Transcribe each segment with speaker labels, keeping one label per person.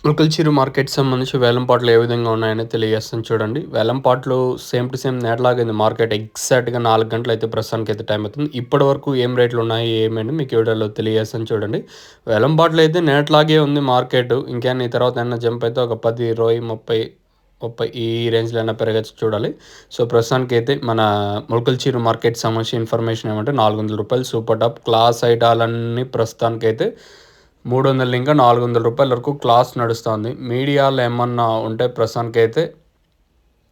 Speaker 1: ఉల్కల్‌చిరు మార్కెట్‌కి సంబంధించి వేలంపాట్లు ఏ విధంగా ఉన్నాయని తెలియజేస్తాను చూడండి. వేలంపాట్లు సేమ్ టు సేమ్ నేటిలాగే ఉంది మార్కెట్ ఎగ్జాక్ట్‌గా 4 గంటలైతే ప్రస్తుతానికైతే టైం అవుతుంది. ఇప్పటివరకు ఏం రేట్లున్నాయి ఏమని మీకు ఈ వీడియోలో తెలియజేస్తాను చూడండి. వేలంపాట్లయితే నేటిలాగే ఉంది మార్కెటు. ఇంకేమైనా ఈ తర్వాత ఏమన్నా జంప్ అయితే ఒక 10, 20, 30 ఈ రేంజ్‌లో అయినా పెరగచ్చు చూడాలి. సో, ప్రస్తుతానికైతే మన ముల్కల్‌చిరు మార్కెట్‌కి సంబంధించిన ఇన్ఫర్మేషన్ ఏమంటే రూ. 400 సూపర్ టాప్ క్లాస్ ఐటాలన్నీ ప్రస్తుతానికైతే 300 ఇంకా రూ. 400 వరకు క్లాస్ నడుస్తుంది. మీడియాలో ఏమన్నా ఉంటే ప్రస్తుతానికైతే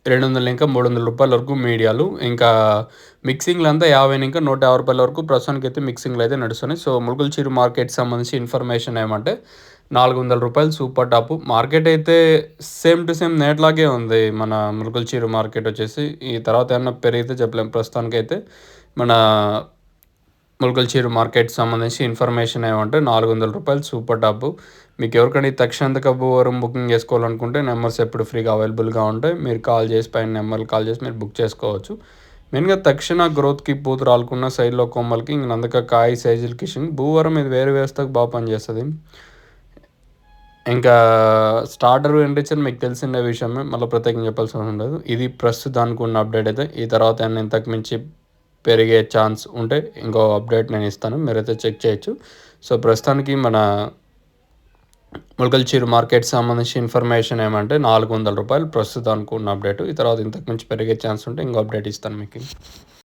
Speaker 1: 200 ఇంకా రూ. 300 వరకు మీడియాలు. ఇంకా మిక్సింగ్‌లో అంతా 50 ఇంకా రూ. 150 వరకు ప్రస్తుతానికైతే మిక్సింగ్‌లో అయితే నడుస్తున్నాయి. సో, ముల్కల్‌చిరు మార్కెట్‌కి సంబంధించి ఇన్ఫర్మేషన్ ఏమంటే రూ. 400 సూపర్ టాప్. మార్కెట్ అయితే సేమ్ టు సేమ్ నేటిలాగే ఉంది. మన ముల్కల్‌చిరు మార్కెట్ వచ్చేసి. ఈ తర్వాత ఏమన్నా పెరిగితే చెప్పలేం. ప్రస్తుతానికైతే మన ముల్కల్‌చిరు మార్కెట్‌కి సంబంధించి ఇన్ఫర్మేషన్ ఏమంటే రూ. 400 సూపర్ టాప్. మీకు ఎవరికైనా ఈ తక్షణాంతక భూవరం బుకింగ్ చేసుకోవాలనుకుంటే నెంబర్స్ ఎప్పుడు ఫ్రీగా అవైలబుల్‌గా ఉంటాయి. మీరు కాల్ చేసి పైన నెంబర్‌కి కాల్ చేసి మీరు బుక్ చేసుకోవచ్చు. మెయిన్‌గా తక్షణ గ్రోత్‌కి పూత రాలుకున్న సైడ్‌లో కొమ్మలకి ఇంక నందక కాయ సైజులకి కిషింగ్ భూవరం ఇది వేరు వ్యవస్థకు బాగా పనిచేస్తది. ఇంకా స్టార్టర్ టెంపరేచర్ మీకు తెలిసిన విషయమే. మళ్ళీ ప్రత్యేకంగా చెప్పాల్సిన అవసరం లేదు. ఇది ప్రస్తుతానికి ఉన్న అప్డేట్ అయితే. ఈ తర్వాత ఏమన్నా ఇంతకు మించి పెరిగే ఛాన్స్ ఉంటే ఇంకో అప్డేట్ నేను ఇస్తాను. మీరైతే చెక్ చేయొచ్చు. సో, ప్రస్తుతానికి మన ముల్కల్‌చిరు మార్కెట్‌కి సంబంధించిన ఇన్ఫర్మేషన్ ఏమంటే రూ. 400 ప్రస్తుతానికి ఉన్న అప్డేట్. ఈ తర్వాత ఇంతకు మించి పెరిగే ఛాన్స్ ఉంటే ఇంకో అప్డేట్ ఇస్తాను మీకు.